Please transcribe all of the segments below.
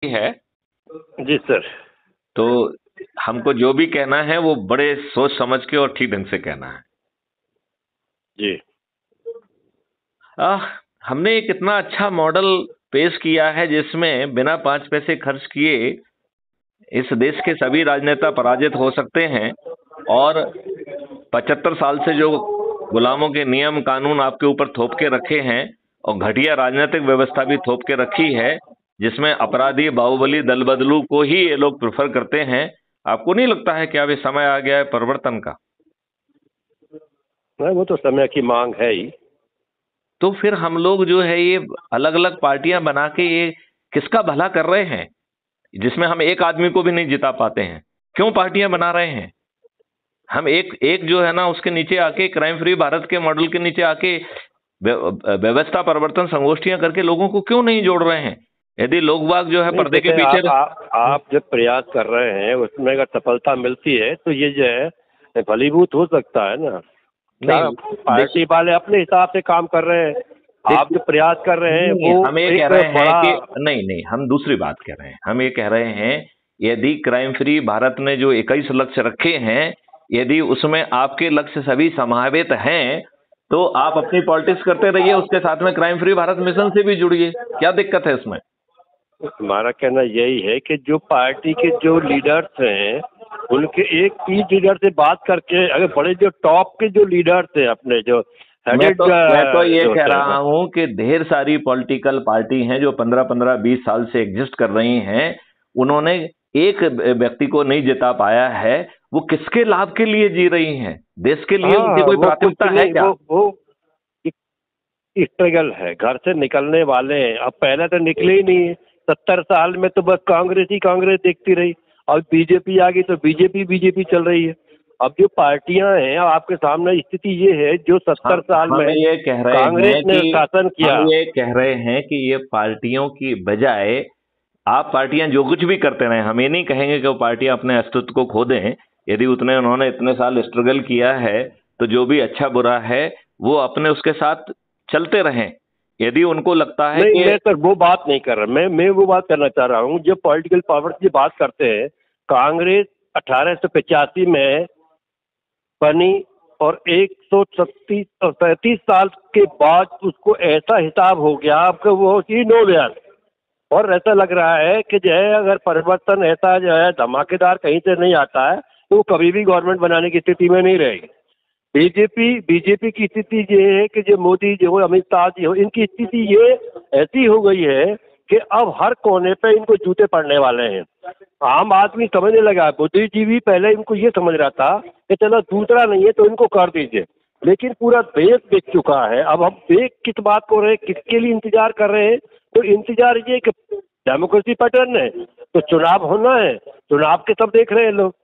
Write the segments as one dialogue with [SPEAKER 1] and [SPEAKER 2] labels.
[SPEAKER 1] है।
[SPEAKER 2] जी सर।
[SPEAKER 1] तो हमको जो भी कहना है वो बड़े सोच समझ के और ठीक ढंग से कहना है।
[SPEAKER 2] जी।
[SPEAKER 1] आह, हमने एक इतना अच्छा मॉडल पेश किया है जिसमें बिना 5 पैसे खर्च किए इस देश के सभी राजनेता पराजित हो सकते हैं। और 75 साल से जो गुलामों के नियम कानून आपके ऊपर थोप के रखे हैं और घटिया राजनीतिक व्यवस्था भी थोप के रखी है, जिसमें अपराधी बाहुबली दल बदलू को ही ये लोग प्रेफर करते हैं। आपको नहीं लगता है कि अब ये समय आ गया है परिवर्तन का?
[SPEAKER 2] नहीं, वो तो समय की मांग है ही।
[SPEAKER 1] तो फिर हम लोग जो है ये अलग अलग पार्टियां बना के ये किसका भला कर रहे हैं, जिसमें हम एक आदमी को भी नहीं जिता पाते हैं? क्यों पार्टियां बना रहे हैं? हम एक एक जो है ना उसके नीचे आके, क्राइम फ्री भारत के मॉडल के नीचे आके व्यवस्था परिवर्तन संगोष्ठियां करके लोगों को क्यों नहीं जोड़ रहे हैं? यदि लोग बाग जो है
[SPEAKER 2] नहीं,
[SPEAKER 1] पर्दे के
[SPEAKER 2] जैसे
[SPEAKER 1] पीछे
[SPEAKER 2] आप जब प्रयास कर रहे हैं उसमें अगर सफलता मिलती है तो ये जो है फलीभूत हो सकता है ना। क्या
[SPEAKER 1] नहीं,
[SPEAKER 2] पार्टी वाले अपने हिसाब से काम कर रहे हैं? आप जो प्रयास कर रहे हैं
[SPEAKER 1] नहीं,
[SPEAKER 2] वो
[SPEAKER 1] हम ये कह
[SPEAKER 2] एक
[SPEAKER 1] रहे हैं
[SPEAKER 2] बड़ा।
[SPEAKER 1] कि नहीं नहीं, हम दूसरी बात कह रहे हैं। हम ये कह रहे हैं यदि क्राइम फ्री भारत ने जो 21 लक्ष्य रखे हैं, यदि उसमें आपके लक्ष्य सभी समाहित हैं, तो आप अपनी पॉलिटिक्स करते रहिए, उसके साथ में क्राइम फ्री भारत मिशन से भी जुड़िए। क्या दिक्कत है इसमें?
[SPEAKER 2] हमारा कहना यही है कि जो पार्टी के जो लीडर्स हैं उनके एक ही लीडर से बात करके, अगर बड़े जो टॉप के जो लीडर्स हैं अपने जो
[SPEAKER 1] मैं
[SPEAKER 2] हेडेड
[SPEAKER 1] तो मैं तो ये
[SPEAKER 2] जो
[SPEAKER 1] कह
[SPEAKER 2] होते हैं
[SPEAKER 1] रहा
[SPEAKER 2] ना।
[SPEAKER 1] हूं कि ढेर सारी पॉलिटिकल पार्टी हैं जो 15-15 20 साल से एग्जिस्ट कर रही हैं। उन्होंने एक व्यक्ति को नहीं जिता पाया है। वो किसके लाभ के लिए जी रही हैं? देश के लिए उनकी
[SPEAKER 2] हाँ,
[SPEAKER 1] कोई
[SPEAKER 2] वो कुछ
[SPEAKER 1] प्राथमिकता है
[SPEAKER 2] नहीं,
[SPEAKER 1] क्या?
[SPEAKER 2] वो स्ट्रगल है, घर से निकलने वाले हैं। अब पहले तो निकले ही नहीं है। 70 साल में तो बस कांग्रेस ही कांग्रेस देखती रही। अब बीजेपी आ गई तो बीजेपी बीजेपी चल रही है। अब जो पार्टियां हैं, अब आपके सामने स्थिति ये है, जो सत्तर
[SPEAKER 1] हम
[SPEAKER 2] साल
[SPEAKER 1] हम
[SPEAKER 2] में
[SPEAKER 1] ये कह रहे
[SPEAKER 2] कांग्रेस
[SPEAKER 1] हैं
[SPEAKER 2] ने
[SPEAKER 1] कि
[SPEAKER 2] शासन
[SPEAKER 1] हम
[SPEAKER 2] किया।
[SPEAKER 1] ये कह रहे हैं कि ये पार्टियों की बजाय आप पार्टियां जो कुछ भी करते रहें, हम ये नहीं कहेंगे कि वो पार्टियां अपने अस्तित्व को खो दें। यदि उन्होंने इतने साल स्ट्रगल किया है, तो जो भी अच्छा बुरा है वो अपने उसके साथ चलते रहें। यदि उनको लगता है
[SPEAKER 2] नहीं,
[SPEAKER 1] कि
[SPEAKER 2] मैं सर वो बात नहीं कर रहा। मैं वो बात करना चाह रहा हूँ, जो पॉलिटिकल पावर की बात करते हैं। कांग्रेस 1885 में बनी और 136-37 के बाद उसको ऐसा हिसाब हो गया अब कि वो ही नो बयान। और ऐसा लग रहा है कि जो है, अगर परिवर्तन ऐसा जो है धमाकेदार कहीं से नहीं आता है तो वो कभी भी गवर्नमेंट बनाने की स्थिति में नहीं रहेगी। बीजेपी बीजेपी की स्थिति ये है कि जो मोदी जी हो, अमित शाह जी हो, इनकी स्थिति ये ऐसी हो गई है कि अब हर कोने पे इनको जूते पड़ने वाले हैं। आम आदमी समझने लगा है। बुद्धिजीवी पहले इनको ये समझ रहा था कि चलो दूसरा नहीं है तो इनको कर दीजिए, लेकिन पूरा देश बिक चुका है। अब हम देख किस बात को रहे, किसके लिए इंतजार कर रहे हैं? तो इंतजार ये कि डेमोक्रेसी पैटर्न है तो चुनाव होना है, चुनाव के सब देख रहे हैं लोग।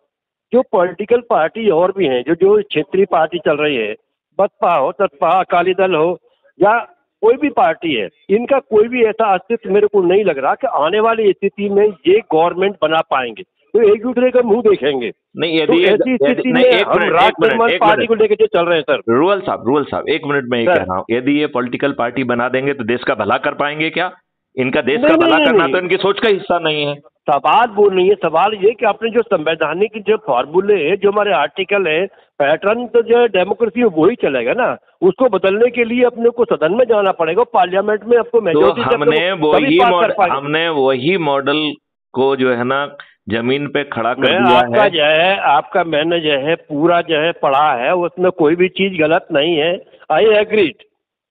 [SPEAKER 2] जो पॉलिटिकल पार्टी और भी हैं, जो जो क्षेत्रीय पार्टी चल रही है, बसपा हो, सपा, अकाली दल हो, या कोई भी पार्टी है, इनका कोई भी ऐसा अस्तित्व मेरे को नहीं लग रहा कि आने वाली स्थिति में ये गवर्नमेंट बना पाएंगे। तो एक दूसरे का मुंह देखेंगे।
[SPEAKER 1] नहीं,
[SPEAKER 2] तो
[SPEAKER 1] यदि
[SPEAKER 2] ऐसी
[SPEAKER 1] यदि
[SPEAKER 2] स्थिति
[SPEAKER 1] नहीं,
[SPEAKER 2] में
[SPEAKER 1] एक
[SPEAKER 2] हम
[SPEAKER 1] मिनट एक
[SPEAKER 2] राष्ट्र
[SPEAKER 1] मिनट
[SPEAKER 2] निर्माण
[SPEAKER 1] एक
[SPEAKER 2] पार्टी
[SPEAKER 1] मिनट
[SPEAKER 2] को लेकर जो चल रहे हैं सर।
[SPEAKER 1] रूल साहब, एक मिनट में ये कह
[SPEAKER 2] सर,
[SPEAKER 1] रहा हूं, यदि ये पॉलिटिकल पार्टी बना देंगे तो देश का भला कर पाएंगे क्या? इनका देश का
[SPEAKER 2] नहीं नहीं
[SPEAKER 1] भला
[SPEAKER 2] नहीं
[SPEAKER 1] करना
[SPEAKER 2] नहीं,
[SPEAKER 1] तो इनकी सोच का हिस्सा नहीं है।
[SPEAKER 2] सवाल वो नहीं है। सवाल ये कि आपने जो संवैधानिक जो फॉर्मूले है, जो हमारे आर्टिकल है, पैटर्न तो जो डेमोक्रेसी है वही चलेगा ना। उसको बदलने के लिए अपने को सदन में जाना पड़ेगा, पार्लियामेंट में आपको
[SPEAKER 1] तो
[SPEAKER 2] मेजोरिटी से अपने को तभी पास कर पाएंगे।
[SPEAKER 1] हमने वही मॉडल को जो है ना जमीन पे खड़ा कर
[SPEAKER 2] मैं
[SPEAKER 1] दिया
[SPEAKER 2] आपका
[SPEAKER 1] है।
[SPEAKER 2] जो है, आपका मैंने जो है पूरा जो है पढ़ा है, उसमें कोई भी चीज गलत नहीं है। I agreed.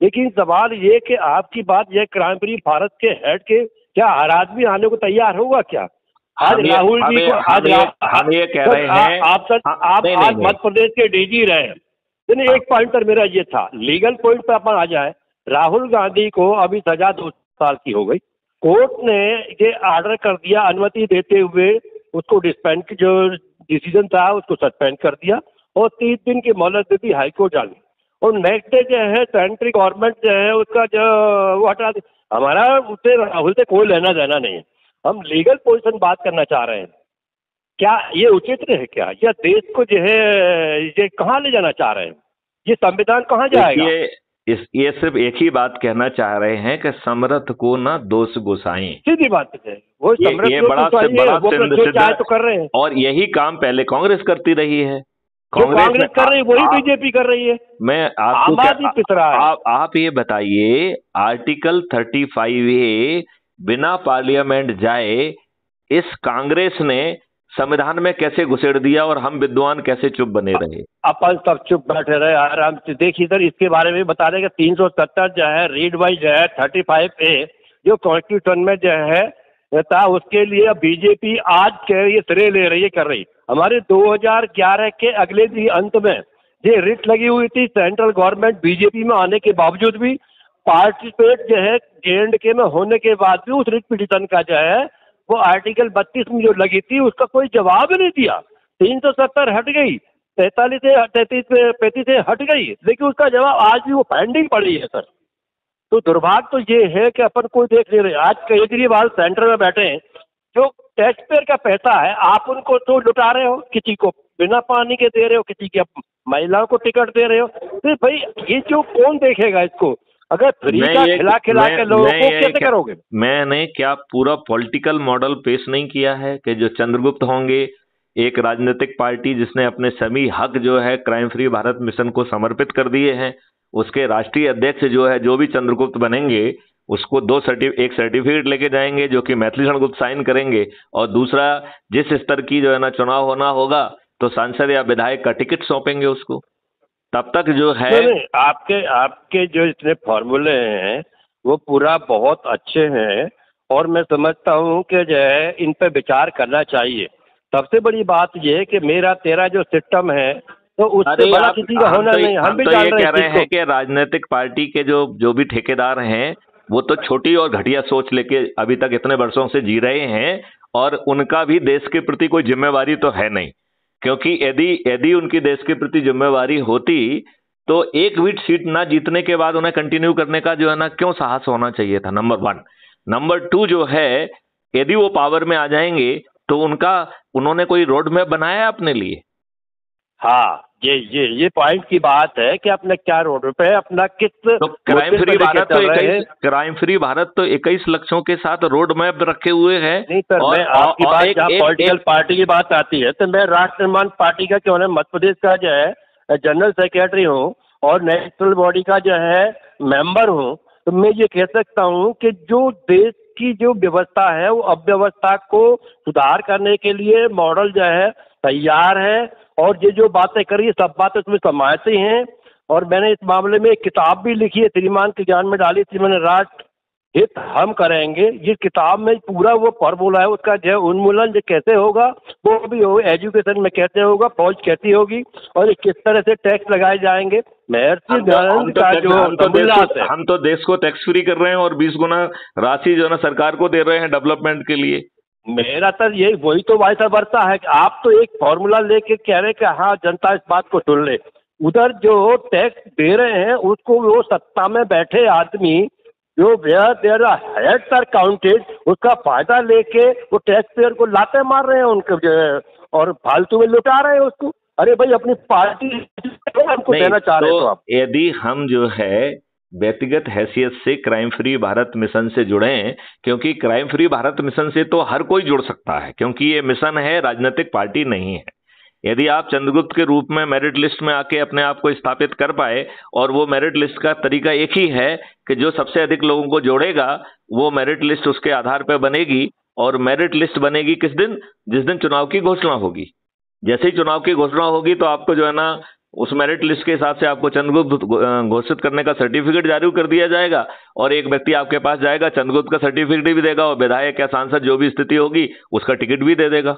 [SPEAKER 2] लेकिन सवाल ये कि आपकी बात यह क्राइम फ्री भारत के हेड के क्या हर आदमी आने को तैयार होगा क्या? आज
[SPEAKER 1] हम ये
[SPEAKER 2] राहुल
[SPEAKER 1] हम
[SPEAKER 2] जी
[SPEAKER 1] ये
[SPEAKER 2] को
[SPEAKER 1] हम ये हम ये कह
[SPEAKER 2] सर,
[SPEAKER 1] रहे हैं।
[SPEAKER 2] आप सर, आप
[SPEAKER 1] नहीं नहीं
[SPEAKER 2] आज
[SPEAKER 1] नहीं।
[SPEAKER 2] मध्य प्रदेश के डीजी रहे। नहीं,
[SPEAKER 1] हाँ,
[SPEAKER 2] एक पॉइंट पर मेरा ये था, लीगल पॉइंट पर अपन आ जाए। राहुल गांधी को अभी सजा 2 साल की हो गई। कोर्ट ने ये ऑर्डर कर दिया, अनुमति देते हुए उसको डिस्पेंड, जो डिसीजन था उसको सस्पेंड कर दिया और 30 दिन की मोहलत दे दी हाईकोर्ट जाने। और नेक्स्ट डे जो है सेंट्रल गवर्नमेंट जो है उसका जो वो हटा दी। हमारा उससे, राहुल से कोई लेना देना नहीं है। हम लीगल पोजीशन बात करना चाह रहे हैं। क्या ये उचित है क्या? या देश को जो है ये कहाँ ले जाना चाह रहे हैं? ये संविधान कहाँ जाएगा?
[SPEAKER 1] देखिए, ये सिर्फ एक ही बात कहना चाह रहे हैं कि समर्थ को ना दोष गुसाएं।
[SPEAKER 2] सीधी बात है, वो समर्थ
[SPEAKER 1] ये
[SPEAKER 2] को
[SPEAKER 1] बड़ा
[SPEAKER 2] तो चाहिए,
[SPEAKER 1] बड़ा
[SPEAKER 2] वो जो चाहे तो कर रहे हैं।
[SPEAKER 1] और यही काम पहले कांग्रेस करती रही है।
[SPEAKER 2] जो कांग्रेस कर रही है वही बीजेपी कर रही है।
[SPEAKER 1] मैं
[SPEAKER 2] आम आदमी पिस रहा है।
[SPEAKER 1] आप ये बताइए, आर्टिकल 35A बिना पार्लियामेंट जाए इस कांग्रेस ने संविधान में कैसे घुसेड़ दिया और हम विद्वान कैसे चुप बने रहे?
[SPEAKER 2] अपन सब चुप बैठे रहे आराम से। देखिए सर, इसके बारे में बता दें कि 370 जो है रीड वाइज जो है 35A जो कॉन्स्टिट्यूशन में जो है था, उसके लिए बीजेपी आज के ये श्रेय ले रही है, कर रही। हमारे 2011 के अगले भी अंत में ये रिट लगी हुई थी, सेंट्रल गवर्नमेंट बीजेपी में आने के बावजूद भी पार्टिसिपेट जो है J&K में होने के बाद भी उस रिट पिटीशन का जो है वो आर्टिकल 32 में जो लगी थी उसका कोई जवाब नहीं दिया। 370 हट गई, 43 से 35 से हट गई, लेकिन उसका जवाब आज भी वो पेंडिंग पड़ी है सर। तो दुर्भाग्य तो ये है कि अपन कोई देख नहीं रहे। आज केजरीवाल सेंटर में बैठे हैं, जो टैक्स पेयर का पैसा है आप उनको तो लुटा रहे हो, किसी को बिना पानी के दे रहे हो, किसी की महिलाओं को टिकट दे रहे हो। तो भाई ये जो कौन देखेगा इसको? अगर फ्री का खिला खिला के लोगों को कैसे करोगे?
[SPEAKER 1] मैंने क्या पूरा पॉलिटिकल मॉडल पेश नहीं किया है कि जो चंद्रगुप्त होंगे, एक राजनीतिक पार्टी जिसने अपने सभी हक जो है क्राइम फ्री भारत मिशन को समर्पित कर दिए हैं, उसके राष्ट्रीय अध्यक्ष जो है जो भी चंद्रगुप्त बनेंगे उसको एक सर्टिफिकेट लेके जाएंगे जो कि मैथिली चंद्रगुप्त साइन करेंगे, और दूसरा जिस स्तर की जो है ना चुनाव होना होगा तो सांसद या विधायक का टिकट सौंपेंगे उसको। तब तक जो है
[SPEAKER 2] नहीं, आपके जो इतने फॉर्मूले हैं वो पूरा बहुत अच्छे हैं और मैं समझता हूँ कि जो है इन पे विचार करना चाहिए। सबसे बड़ी बात ये है कि मेरा तेरा जो सिस्टम है तो उससे बड़ा किसी का होना नहीं। हम भी जान
[SPEAKER 1] कह रहे हैं कि राजनीतिक पार्टी के जो भी ठेकेदार हैं वो तो छोटी और घटिया सोच लेके अभी तक इतने वर्षों से जी रहे हैं, और उनका भी देश के प्रति कोई जिम्मेवारी तो है नहीं। क्योंकि यदि उनकी देश के प्रति जिम्मेवारी होती तो एक भी सीट ना जीतने के बाद उन्हें कंटिन्यू करने का जो है ना क्यों साहस होना चाहिए था, नंबर 1। नंबर 2 जो है, यदि वो पावर में आ जाएंगे तो उन्होंने कोई रोड मैप बनाया अपने लिए?
[SPEAKER 2] हाँ, ये पॉइंट की बात है कि अपने क्या रोड पे अपना किस
[SPEAKER 1] तो क्राइम फ्री भारत तो 21 लक्ष्यों के साथ रोड मैप रखे हुए है।
[SPEAKER 2] नहीं सर, मैं आपकी बात जहाँ पॉलिटिकल पार्टी की बात आती है तो मैं राष्ट्र निर्माण पार्टी का क्यों है मध्य प्रदेश का जो है जनरल सेक्रेटरी हूँ और नेशनल बॉडी का जो है मेंबर हूँ। तो मैं ये कह सकता हूँ कि जो देश की जो व्यवस्था है वो अव्यवस्था को सुधार करने के लिए मॉडल जो है तैयार है, और ये जो बातें करी सब बातें उसमें समाती हैं। और मैंने इस मामले में एक किताब भी लिखी है, श्रीमान के ज्ञान में डाली थी मैंने, राष्ट्र हित हम करेंगे। ये किताब में पूरा वो फॉर्मूला है उसका जो उन्मूलन जो कैसे होगा वो भी हो, एजुकेशन में कैसे होगा, फौज कैसी होगी और ये किस तरह से टैक्स लगाए जाएंगे।
[SPEAKER 1] हम तो देश को टैक्स फ्री कर रहे हैं और 20 गुना राशि जो है ना सरकार को दे रहे हैं डेवलपमेंट के लिए।
[SPEAKER 2] मेरा सर ये वही तो वाइसा वर्षा है कि आप तो एक फॉर्मूला लेके कह रहे कि हाँ जनता इस बात को सुन ले, उधर जो टैक्स दे रहे हैं उसको वो सत्ता में बैठे आदमी जो देयर हेड्स आर काउंटेड उसका फायदा लेके वो टैक्स पेयर को लाते मार रहे हैं उनके जो है और फालतू में लुटा रहे हैं उसको। अरे भाई अपनी पार्टी हमको देना चाह रहे हो आप।
[SPEAKER 1] यदि हम जो है व्यक्तिगत हैसियत से क्राइम फ्री भारत मिशन से जुड़े, क्योंकि क्राइम फ्री भारत मिशन से तो हर कोई जुड़ सकता है क्योंकि ये मिशन है, राजनीतिक पार्टी नहीं है। यदि आप चंद्रगुप्त के रूप में मेरिट लिस्ट में आके अपने आप को स्थापित कर पाए, और वो मेरिट लिस्ट का तरीका एक ही है कि जो सबसे अधिक लोगों को जोड़ेगा वो मेरिट लिस्ट उसके आधार पर बनेगी, और मेरिट लिस्ट बनेगी किस दिन? जिस दिन चुनाव की घोषणा होगी। जैसे ही चुनाव की घोषणा होगी तो आपको जो है ना उस मेरिट लिस्ट के हिसाब से आपको चंद्रगुप्त घोषित करने का सर्टिफिकेट जारी कर दिया जाएगा, और एक व्यक्ति आपके पास जाएगा, चंद्रगुप्त का सर्टिफिकेट भी देगा और विधायक या सांसद जो भी स्थिति होगी उसका टिकट भी दे देगा।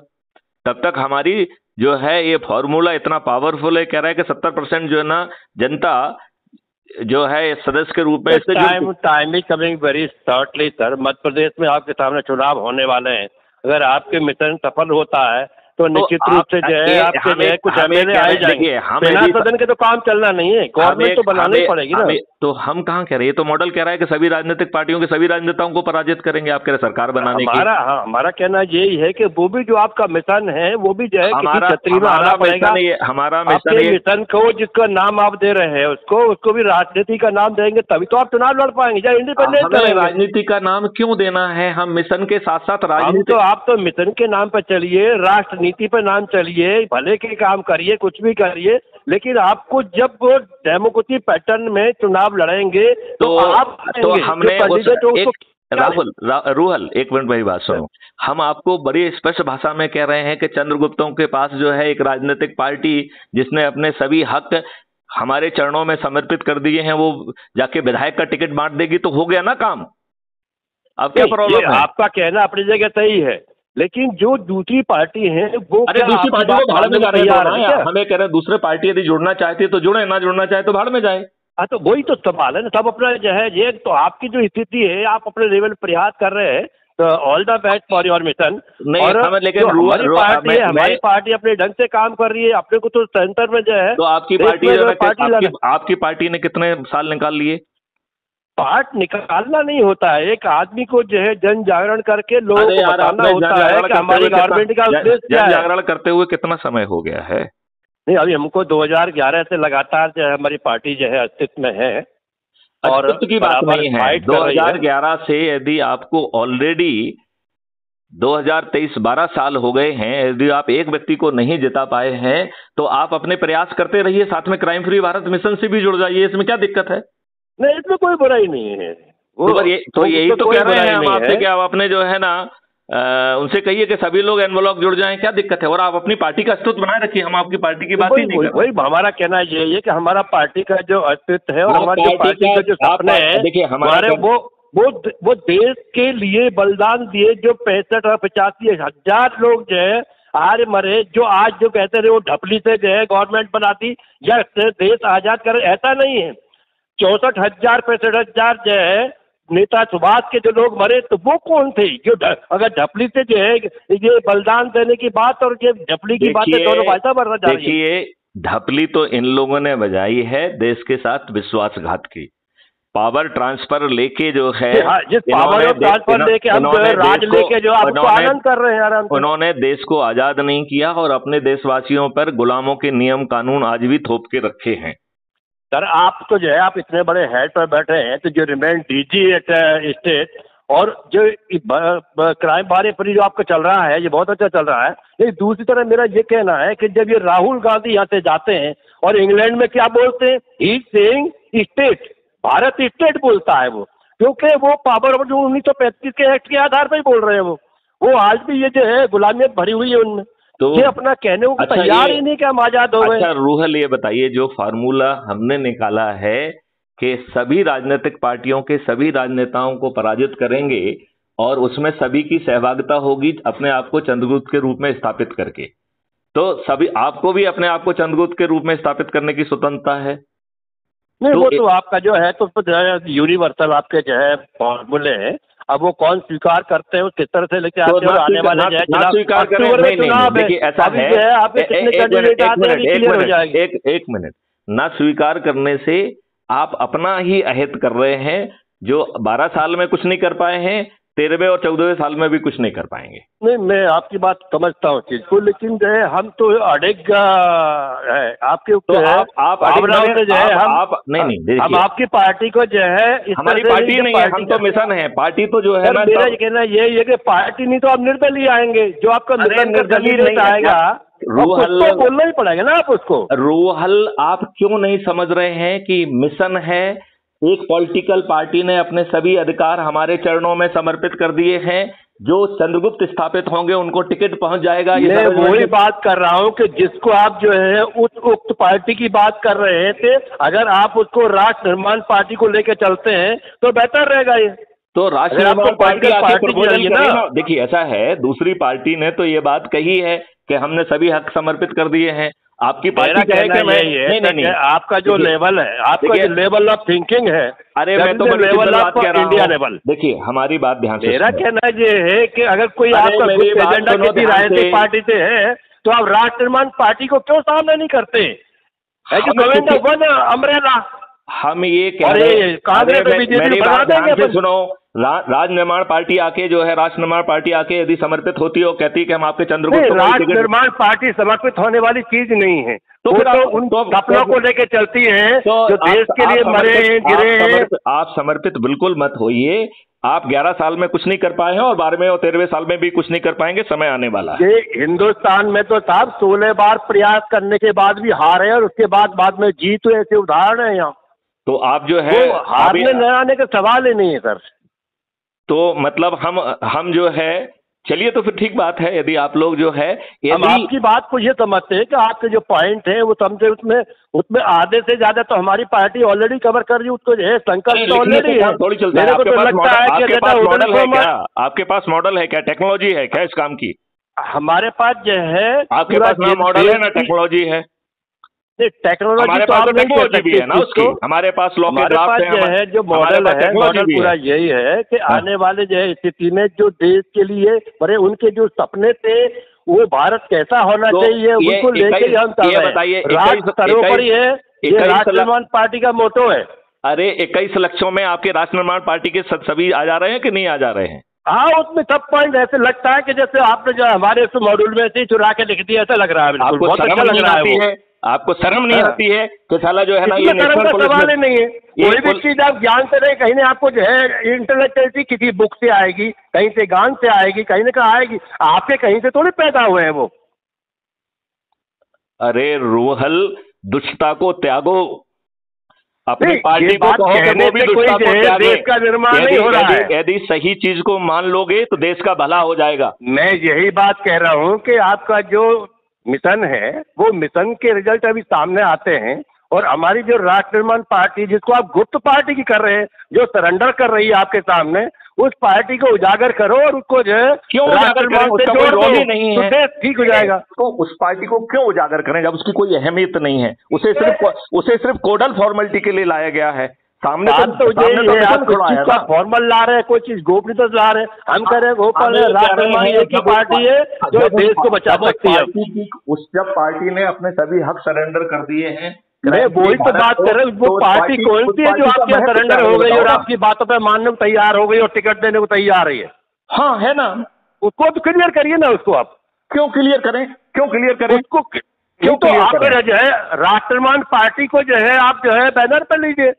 [SPEAKER 1] तब तक हमारी जो है ये फॉर्मूला इतना पावरफुल है, कह रहा है कि 70% जो है ना जनता जो है सदस्य के रूप में
[SPEAKER 2] time is coming very shortly sir. Madhya Pradesh में आपके सामने चुनाव होने वाले हैं। अगर आपके मिशन सफल होता है तो निश्चित रूप से जो है आपके जो है कुछ एमएलए आए जाएंगे। बिना सदन के तो काम चलना नहीं है, गवर्नमेंट तो बनानी ही पड़ेगी ना।
[SPEAKER 1] तो हम कहाँ कह रहे हैं, ये तो मॉडल कह रहा है कि सभी राजनीतिक पार्टियों के सभी राजनेताओं को पराजित करेंगे, आप कह रहे सरकार बनाने की।
[SPEAKER 2] हमारा कहना यही है कि वो भी जो आपका मिशन है वो भी जो है किसी छतरी में आना पड़ेगा।
[SPEAKER 1] हमारा
[SPEAKER 2] मिशन को जिसका नाम आप दे रहे हैं उसको भी राजनीति का नाम देंगे तभी तो आप चुनाव लड़ पाएंगे, या इंडिपेंडेंट
[SPEAKER 1] राजनीति का नाम क्यों देना है? हम मिशन के साथ साथ राजनीति,
[SPEAKER 2] आप तो मिशन के नाम पर चलिए, राष्ट्रनीति पर नाम चलिए, भले के काम करिए, कुछ भी करिए, लेकिन आपको जब वो डेमोक्रेसी पैटर्न में चुनाव लड़ेंगे तो आप
[SPEAKER 1] हमने रूहल एक मिनट मेरी बात सुनो। हम आपको बड़ी स्पष्ट भाषा में कह रहे हैं कि चंद्रगुप्तों के पास जो है एक राजनीतिक पार्टी जिसने अपने सभी हक हमारे चरणों में समर्पित कर दिए हैं, वो जाके विधायक का टिकट बांट देगी तो हो गया ना काम। अब क्या प्रॉब्लम है?
[SPEAKER 2] आपका कहना अपनी जगह सही है, लेकिन जो दूसरी पार्टी है वो
[SPEAKER 1] दूसरी पार्टी को भाड़ में जा रही है। हमें कह रहे हैं दूसरे पार्टी यदि जुड़ना चाहती है तो जुड़े, ना जुड़ना चाहे तो भाड़ में जाए।
[SPEAKER 2] हाँ, तो वही तो सवाल है ना। सब अपना जो है ये तो आपकी जो स्थिति है, आप अपने लेवल प्रयास कर रहे हैं, तो all the best for your mission.
[SPEAKER 1] और लेकिन
[SPEAKER 2] हमारी पार्टी अपने ढंग से काम कर रही है, अपने को तो सेंटर में जो है।
[SPEAKER 1] तो आपकी आपकी पार्टी ने कितने साल निकाल लिए?
[SPEAKER 2] पार्ट निकालना नहीं होता है, एक आदमी को जो है जन जागरण करके लोगों को बताना होता है कि हमारी गवर्नमेंट का उद्देश्य क्या है।
[SPEAKER 1] जन जागरण करते हुए कितना समय हो गया है?
[SPEAKER 2] नहीं, अभी हमको 2011 से लगातार जो है हमारी पार्टी जो है अस्तित्व में है। और
[SPEAKER 1] की बात नहीं है, 2011 से यदि आपको ऑलरेडी 2023 12 साल हो गए हैं, यदि आप एक व्यक्ति को नहीं जिता पाए हैं तो आप अपने प्रयास करते रहिए, साथ में क्राइम फ्री भारत मिशन से भी जुड़ जाइए, इसमें क्या दिक्कत है?
[SPEAKER 2] नहीं, इसमें कोई बुराई नहीं है।
[SPEAKER 1] यही तो कह रहे हैं हम आपसे कि आप अपने जो है ना उनसे कहिए कि सभी लोग एनवलॉक जुड़ जाएं, क्या दिक्कत है? और आप अपनी पार्टी का अस्तित्व बनाए रखिए, हम आपकी पार्टी की बात ही नहीं कर रहे।
[SPEAKER 2] वही हमारा कहना यही है कि हमारा पार्टी का जो अस्तित्व है और हमारी पार्टी का जो सपना है, देखिए हमारे वो देश के लिए बलिदान दिए जो 65 और 85 हजार लोग जो है हारे मरे, जो आज जो कहते रहे वो ढपली से जो है गवर्नमेंट बनाती या देश आजाद करे, ऐसा नहीं है। 64,000 65,000 जो है नेता सुभाष के जो लोग मरे, तो वो कौन थे? जो अगर ढपली से जो है ये बलिदान देने की बात और ये ढपली की बात दोनों भाषा बढ़ना जा रही है।
[SPEAKER 1] देखिए, ढपली तो इन लोगों ने बजाई है देश के साथ विश्वासघात की। पावर ट्रांसफर लेके जो है,
[SPEAKER 2] जिस पावर ट्रांसफर लेके हम जो है राज लेके जो आप आनंद कर रहे हैं आराम से,
[SPEAKER 1] उन्होंने देश को आजाद नहीं किया और अपने देशवासियों पर गुलामों के नियम कानून आज भी थोप के रखे हैं।
[SPEAKER 2] सर, आप तो जो है आप इतने बड़े हेड पर बैठे हैं, तो जो रिमेन डीजी स्टेट और जो क्राइम बारे पर जो आपका चल रहा है ये बहुत अच्छा चल रहा है। लेकिन दूसरी तरफ मेरा ये कहना है कि जब ये राहुल गांधी यहाँ से जाते हैं और इंग्लैंड में क्या बोलते हैं, he saying state, Bharat state बोलता है वो, क्योंकि वो पावर जो 1935 के एक्ट के आधार पर ही बोल रहे हैं। वो आज भी ये जो है गुलामियत भरी हुई है उनमें, तो ये अपना कहने को तैयार ही नहीं कि हम आजाद हो गए।
[SPEAKER 1] अच्छा रूहल, ये बताइए, जो फार्मूला हमने निकाला है कि सभी राजनीतिक पार्टियों के सभी राजनेताओं को पराजित करेंगे और उसमें सभी की सहभागिता होगी अपने आप को चंद्रगुप्त के रूप में स्थापित करके, तो सभी आपको भी अपने आप को चंद्रगुप्त के रूप में स्थापित करने की स्वतंत्रता है।
[SPEAKER 2] नहीं, वो तो आपका जो है तो यूनिवर्सल आपके जो है फॉर्मूले हैं, अब वो कौन स्वीकार करते हैं, किस तरह से लेके आते हैं, आने वाले जो है
[SPEAKER 1] स्वीकार करें। देखिए ऐसा है, एक मिनट, ना स्वीकार करने से आप अपना ही अहित कर रहे हैं। जो 12 साल में कुछ नहीं कर पाए हैं, 13वें और 14वें साल में भी कुछ नहीं कर पाएंगे।
[SPEAKER 2] नहीं, मैं आपकी बात समझता हूँ चीज को, लेकिन जो है हम तो अड़ेग है आपके ऊपर,
[SPEAKER 1] तो आप
[SPEAKER 2] जो है
[SPEAKER 1] हम
[SPEAKER 2] आपकी पार्टी को जो है,
[SPEAKER 1] हमारी पार्टी नहीं है, हम तो मिशन है। पार्टी तो जो है ना,
[SPEAKER 2] मेरा ये कहना यही है कि पार्टी नहीं तो आप निर्दलीय आएंगे, जो आपका मिशन निर्दलीय आएगा रूहल तो बोलना ही पड़ेगा ना आप उसको।
[SPEAKER 1] रूहल, आप क्यों नहीं समझ रहे हैं कि मिशन है, एक पॉलिटिकल पार्टी ने अपने सभी अधिकार हमारे चरणों में समर्पित कर दिए हैं, जो चंद्रगुप्त स्थापित होंगे उनको टिकट पहुंच जाएगा।
[SPEAKER 2] मैं वही बात कर रहा हूं कि जिसको आप जो है उक्त पार्टी की बात कर रहे थे, अगर आप उसको राष्ट्र निर्माण पार्टी को लेकर चलते हैं तो बेहतर रहेगा। ये
[SPEAKER 1] तो राष्ट्र निर्माण पार्टी ना, देखिए ऐसा है, दूसरी पार्टी ने तो ये बात कही है कि हमने सभी हक समर्पित कर दिए हैं आपकी पार्टी कहे कि मैं नहीं,
[SPEAKER 2] आपका जो लेवल है, आपका जो लेवल ऑफ थिंकिंग है,
[SPEAKER 1] अरे मैं तो
[SPEAKER 2] लेवल ऑफ इंडिया लेवल।
[SPEAKER 1] देखिए हमारी बात ध्यान से,
[SPEAKER 2] मेरा कहना ये है कि अगर कोई आपका एजेंडा किसी राजनीतिक पार्टी से है तो आप राष्ट्र निर्माण पार्टी को क्यों सामने नहीं करते? अमरेला
[SPEAKER 1] हम ये कह रहे हैं, मेरी बात ध्यान से सुनो। राज निर्माण पार्टी आके जो है, राष्ट्र निर्माण पार्टी आके यदि समर्पित होती है, वो कहती है कि हम आपके चंद्रगुप्त को,
[SPEAKER 2] राष्ट्र निर्माण पार्टी समर्पित होने वाली चीज नहीं है, तो फिर उन सपनों को लेकर चलती है जो देश के लिए मरे हैं, गिरे हैं।
[SPEAKER 1] आप समर्पित बिल्कुल मत होइए। आप 11 साल में कुछ नहीं कर पाए हैं और 12वें और 13वें साल में भी कुछ नहीं कर पाएंगे, समय आने वाला है।
[SPEAKER 2] ये हिंदुस्तान में तो साहब 16 बार प्रयास करने के बाद भी हारे और उसके बाद में जीत, ऐसे उदाहरण है यहाँ।
[SPEAKER 1] तो आप जो है
[SPEAKER 2] हारने न आने का सवाल ही नहीं है सर।
[SPEAKER 1] तो मतलब हम जो है, चलिए तो फिर ठीक बात है, यदि आप लोग जो है,
[SPEAKER 2] हम आपकी बात को ये समझते हैं कि आपके जो पॉइंट है वो समझे, उसमें आधे से ज्यादा तो हमारी पार्टी ऑलरेडी कवर कर रही है, उसको जो है संकल्प तो ऑलरेडी है।
[SPEAKER 1] थोड़ी चलता है। आपके पास मॉडल है क्या, टेक्नोलॉजी है क्या इस काम की? हमारे
[SPEAKER 2] पास जो है,
[SPEAKER 1] आपके पास ना मॉडल है ना टेक्नोलॉजी है।
[SPEAKER 2] टेक्नोलॉजी तो आप नहीं कह सकते है ना उसकी।
[SPEAKER 1] हमारे पास लॉ के ड्राफ्ट
[SPEAKER 2] है, जो मॉडल है, मॉडल पूरा यही है कि आने वाले जो है स्थिति में जो देश के लिए बड़े उनके जो सपने थे, वो भारत कैसा होना चाहिए, उनको लेके हम बताइए सर्वोपरि है, ये राष्ट्र निर्माण पार्टी का मोटो है।
[SPEAKER 1] अरे 21 लक्षों में आपके राष्ट्र निर्माण पार्टी के सभी आ जा रहे हैं कि नहीं आ जा रहे हैं?
[SPEAKER 2] हाँ, उसमें सब पॉइंट ऐसे लगता है कि जैसे आपने जो हमारे मॉड्यूल में से चुरा के लिख दिया, ऐसा लग रहा है।
[SPEAKER 1] बिल्कुल बहुत अच्छा लग रहा है। आपको शर्म नहीं आती है तो साला जो है ना, ये
[SPEAKER 2] नेशनल पुलिस सवाल ही नहीं है। कोई भी चीज आप ज्ञान से नहीं, कहीं ना आपको जो है इंटेलेक्चुअलिटी किसी बुक से आएगी, कहीं से गान से आएगी, कहीं ना कहीं आएगी, आपके कहीं से थोड़ी पैदा हुए हैं वो।
[SPEAKER 1] अरे रोहल, दुष्टता को त्यागो, अपनी पार्टी को कहो कि वो भी दुष्टता को त्यागे।
[SPEAKER 2] देश का निर्माण नहीं हो रहा है।
[SPEAKER 1] यदि सही चीज को मान लोगे तो देश का भला हो जाएगा।
[SPEAKER 2] मैं यही बात कह रहा हूँ कि आपका जो मिशन है, वो मिशन के रिजल्ट अभी सामने आते हैं, और हमारी जो राष्ट्र निर्माण पार्टी, जिसको आप गुप्त पार्टी की कर रहे हैं, जो सरेंडर कर रही है आपके सामने, उस पार्टी को उजागर करो और उसको जो है
[SPEAKER 1] क्यों उजागर करें? उसका कोई रोल ही नहीं है,
[SPEAKER 2] तो ठीक हो जाएगा।
[SPEAKER 1] तो उस पार्टी को क्यों उजागर करें जब उसकी कोई अहमियत नहीं है? उसे सिर्फ कोडल फॉर्मेलिटी के लिए लाया गया है। सामने तो
[SPEAKER 2] फॉर्मल ला रहे हैं, कोई चीज गोपनीयता ला रहे हैं। हम कह रहे हैं गोपाल राष्ट्र निर्माण एक ही पार्टी है जो देश को बचा सकती है।
[SPEAKER 1] उस जब पार्टी ने अपने सभी हक सरेंडर कर दिए हैं,
[SPEAKER 2] मैं वही तो बात कर रहा हूँ। वो पार्टी कौन सी है जो आपके सरेंडर हो गई और आपकी बातों पर मानने को तैयार हो गई और टिकट देने को तैयार है?
[SPEAKER 1] हाँ है ना,
[SPEAKER 2] उसको तो क्लियर करिए ना। उसको आप
[SPEAKER 1] क्यों क्लियर करें?
[SPEAKER 2] उसको क्यों? तो आप जो है राष्ट्र निर्माण पार्टी को जो है आप जो है बैनर पर लीजिए।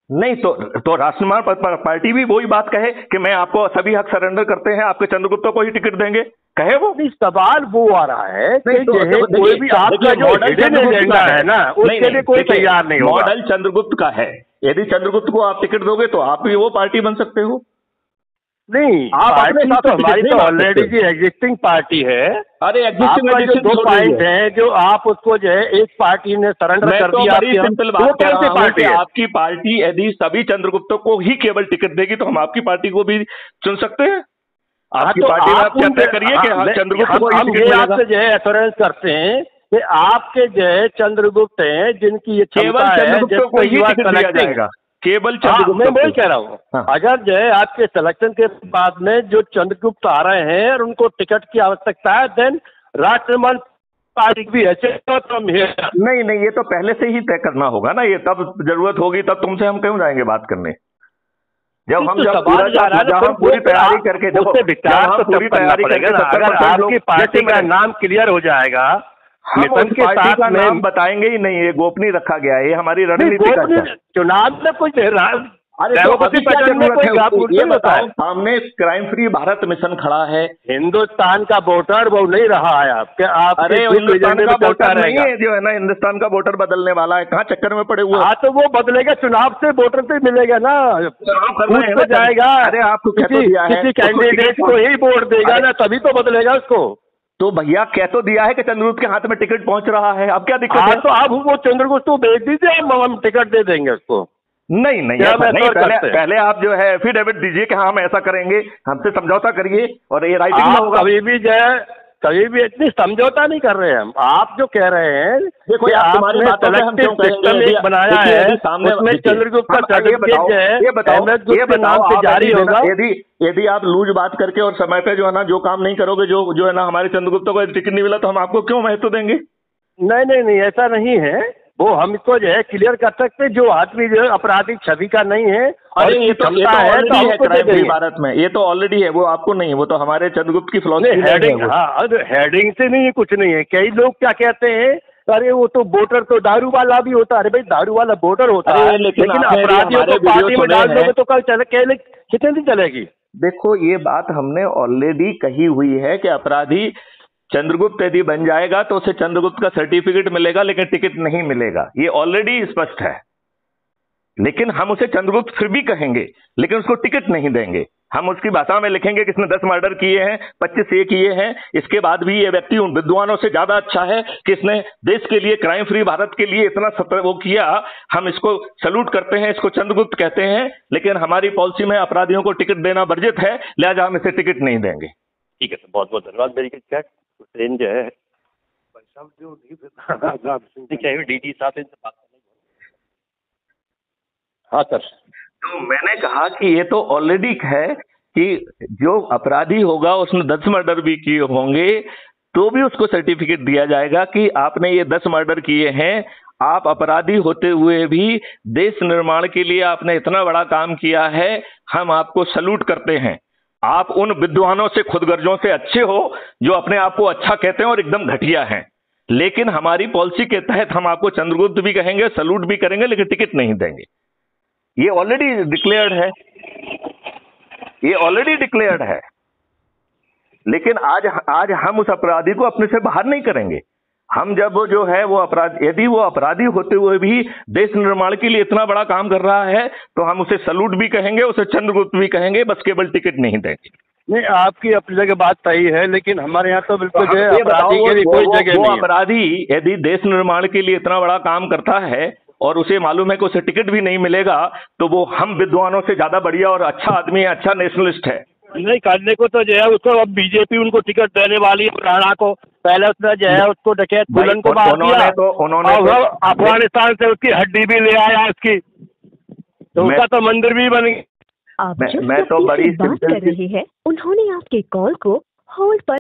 [SPEAKER 1] नहीं तो राष्ट्र निर्माण पार्टी भी वही बात कहे कि मैं आपको सभी हक सरेंडर करते हैं, आपके चंद्रगुप्त को ही टिकट देंगे, कहे वो।
[SPEAKER 2] नहीं, सवाल वो आ रहा है कि कोई भी आपका जो हिडन एजेंडा है ना, उसके लिए कोई तैयार नहीं होगा।
[SPEAKER 1] मॉडल चंद्रगुप्त का है, यदि चंद्रगुप्त को आप टिकट दोगे तो आप भी वो पार्टी बन सकते हो।
[SPEAKER 2] नहीं, पार्टी तो हमारी तो ऑलरेडी जी एग्जिस्टिंग पार्टी है।
[SPEAKER 1] अरे एग्जिस्टिंग
[SPEAKER 2] जो 2 पॉइंट है जो आप उसको जो है एक पार्टी ने सरेंडर कर दिया।
[SPEAKER 1] सिंपल बात कह रहा हूं कि आपकी पार्टी यदि सभी चंद्रगुप्तों को ही केवल टिकट देगी तो हम आपकी पार्टी को भी चुन सकते हैं। आपकी पार्टी में आप चर्चा करिए कि चंद्रगुप्त को
[SPEAKER 2] हम ये आपसे जो है एश्योरेंस करते हैं कि आपके जो है चंद्रगुप्त हैं जिनकी ये
[SPEAKER 1] केवल चंद्रगुप्त को ही टिकट दिया जाएगा, केवल चंद्रगुप्त।
[SPEAKER 2] मैं वही कह रहा हूँ। अगर जो है आपके सिलेक्शन के बाद में जो चंद्रगुप्त आ रहे हैं और उनको टिकट की आवश्यकता है, देन राष्ट्र निर्माण पार्टी भी है।
[SPEAKER 1] नहीं, ये तो पहले से ही तय करना होगा ना। ये तब जरूरत होगी तब तुमसे हम क्यों जाएंगे बात करने? जब हम पूरी तैयारी करके
[SPEAKER 2] पूरी तैयारी करके अगर आपकी पार्टी का नाम क्लियर हो जाएगा,
[SPEAKER 1] मिशन के साथ का नाम बताएंगे ही नहीं, ये गोपनीय रखा गया है। ये हमारी रणनीति का
[SPEAKER 2] चुनाव में कुछ
[SPEAKER 1] सामने क्राइम फ्री भारत मिशन खड़ा है।
[SPEAKER 2] हिंदुस्तान का वोटर वो नहीं रहा है आपके।
[SPEAKER 1] अरे हिंदुस्तान का वोटर नहीं है जो है ना, हिंदुस्तान का वोटर बदलने वाला है। कहाँ चक्कर में पड़े हुए?
[SPEAKER 2] हाँ, तो वो बदलेगा, चुनाव से वोटर से मिलेगा ना, करना जाएगा।
[SPEAKER 1] अरे आपको
[SPEAKER 2] किसी कैंडिडेट को ही वोट देगा ना, तभी तो बदलेगा उसको।
[SPEAKER 1] तो भैया कह तो दिया है कि चंद्रगुप्त के हाथ में टिकट पहुंच रहा है, अब क्या दिक्कत है?
[SPEAKER 2] तो आप वो चंद्रगुप्त को भेज दीजिए, हम टिकट दे देंगे उसको।
[SPEAKER 1] नहीं, पहले आप जो है एफिडेविट दीजिए कि हाँ हम ऐसा करेंगे, हमसे समझौता करिए और ये राइटिंग में होगा।
[SPEAKER 2] कभी भी जो है कभी भी इतनी समझौता नहीं कर रहे हैं हम। आप जो कह रहे हैं
[SPEAKER 1] देखो
[SPEAKER 2] कि
[SPEAKER 1] यार, तुम्हारी
[SPEAKER 2] आपने
[SPEAKER 1] बातों पे हम क्यों
[SPEAKER 2] कलेक्टिव
[SPEAKER 1] कहेंगे?
[SPEAKER 2] सिस्टम एक बनाया
[SPEAKER 1] देखिए,
[SPEAKER 2] है,
[SPEAKER 1] यदि सामने
[SPEAKER 2] उसमें
[SPEAKER 1] देखिए,
[SPEAKER 2] चंद्रगुप्त का
[SPEAKER 1] हम ये
[SPEAKER 2] सर्टिफिकेट
[SPEAKER 1] बताओ,
[SPEAKER 2] जो है
[SPEAKER 1] ये बताओ,
[SPEAKER 2] MS
[SPEAKER 1] ये
[SPEAKER 2] गुप्त के नाम
[SPEAKER 1] बताओ,
[SPEAKER 2] से
[SPEAKER 1] आप
[SPEAKER 2] जारी
[SPEAKER 1] यदि
[SPEAKER 2] होगा।
[SPEAKER 1] यदि आप लूज बात करके और समय पे जो है ना जो काम नहीं करोगे, जो है ना हमारे चंद्रगुप्त को टिकट नहीं मिला, तो हम आपको क्यों महत्व देंगे?
[SPEAKER 2] नहीं नहीं नहीं, ऐसा नहीं है। वो हम इसको जो है क्लियर कर सकते हैं, जो आदमी जो है आपराधिक छवि का नहीं है और
[SPEAKER 1] अरे ये तो
[SPEAKER 2] क्षमता है तो
[SPEAKER 1] ऑलरेडी है
[SPEAKER 2] हमको दे
[SPEAKER 1] क्राइम फ्री
[SPEAKER 2] देंगे।
[SPEAKER 1] भारत में, ये तो ऑलरेडी है, वो आपको नहीं है, वो तो हमारे चंद्रगुप्त की
[SPEAKER 2] नहीं,
[SPEAKER 1] फिलॉसफी
[SPEAKER 2] हेडिंग,
[SPEAKER 1] है वो।
[SPEAKER 2] हाँ, हेडिंग से नहीं, कुछ नहीं है। कई लोग क्या कहते हैं, अरे वो तो वोटर तो दारू वाला भी होता है। अरे भाई, दारू वाला वोटर होता
[SPEAKER 1] अरे
[SPEAKER 2] है,
[SPEAKER 1] लेकिन आपने यदि
[SPEAKER 2] अपराधियों
[SPEAKER 1] हमारे
[SPEAKER 2] को पार्टी
[SPEAKER 1] वीडियो
[SPEAKER 2] में
[SPEAKER 1] सुने
[SPEAKER 2] डाल
[SPEAKER 1] हैं,
[SPEAKER 2] दोगे तो कल कितने दिन चलेगी?
[SPEAKER 1] देखो ये बात हमने ऑलरेडी कही हुई है कि अपराधी चंद्रगुप्त यदि बन जाएगा तो उसे चंद्रगुप्त का सर्टिफिकेट मिलेगा, लेकिन टिकट नहीं मिलेगा, ये ऑलरेडी स्पष्ट है। लेकिन हम उसे चंद्रगुप्त फिर भी कहेंगे, लेकिन उसको टिकट नहीं देंगे। हम उसकी भाषा में लिखेंगे कि इसने 10 मर्डर किए हैं, 25 ये किए हैं, इसके बाद भी ये व्यक्ति उन विद्वानों से ज्यादा अच्छा है कि इसने देश के लिए, क्राइम फ्री भारत के लिए इतना वो किया। हम इसको सल्यूट करते हैं, इसको चंद्रगुप्त कहते हैं, लेकिन हमारी पॉलिसी में अपराधियों को टिकट देना वर्जित है, लिहाजा हम इसे टिकट नहीं देंगे।
[SPEAKER 2] ठीक है सर, बहुत बहुत धन्यवाद। मेरी क्या ट्रेन जो है भाई साहब जो नहीं DG साहब इनसे बात करना। हाँ सर।
[SPEAKER 1] तो मैंने कहा कि ये तो ऑलरेडी है कि जो अपराधी होगा उसने 10 मर्डर भी किए होंगे तो भी उसको सर्टिफिकेट दिया जाएगा कि आपने ये 10 मर्डर किए हैं, आप अपराधी होते हुए भी देश निर्माण के लिए आपने इतना बड़ा काम किया है, हम आपको सल्यूट करते हैं। आप उन विद्वानों से, खुदगर्जों से अच्छे हो जो अपने आप को अच्छा कहते हैं और एकदम घटिया हैं, लेकिन हमारी पॉलिसी के तहत हम आपको चंद्रगुप्त भी कहेंगे, सल्यूट भी करेंगे, लेकिन टिकट नहीं देंगे। ये ऑलरेडी डिक्लेयर्ड है, ये ऑलरेडी डिक्लेयर्ड है। लेकिन आज हम उस अपराधी को अपने से बाहर नहीं करेंगे। हम जब जो है वो अपराधी, यदि वो अपराधी होते हुए भी देश निर्माण के लिए इतना बड़ा काम कर रहा है तो हम उसे सल्यूट भी कहेंगे, उसे चंद्रगुप्त भी कहेंगे, बस केवल टिकट नहीं देंगे।
[SPEAKER 2] नहीं, आपकी अपनी जगह बात सही है, लेकिन हमारे यहाँ तो बिल्कुल जो है
[SPEAKER 1] ये बताओ,
[SPEAKER 2] अपराधी के लिए कोई जगह
[SPEAKER 1] वो
[SPEAKER 2] नहीं है।
[SPEAKER 1] अपराधी यदि देश निर्माण के लिए इतना बड़ा काम करता है और उसे मालूम है कि उसे टिकट भी नहीं मिलेगा, तो वो हम विद्वानों से ज्यादा बढ़िया और अच्छा आदमी है, अच्छा नेशनलिस्ट है।
[SPEAKER 2] नहीं करने को तो जो है उसको, अब बीजेपी उनको टिकट देने वाली है राणा को। पहले उसने जो है उसको डकैत बुलन को मार दिया, और अफगानिस्तान से उसकी हड्डी भी ले आया उसकी, तो उसका तो मंदिर भी बन गया।
[SPEAKER 3] आप जिस व्यक्ति से बात कर रहे हैं उन्होंने आपके कॉल को होल्ड पर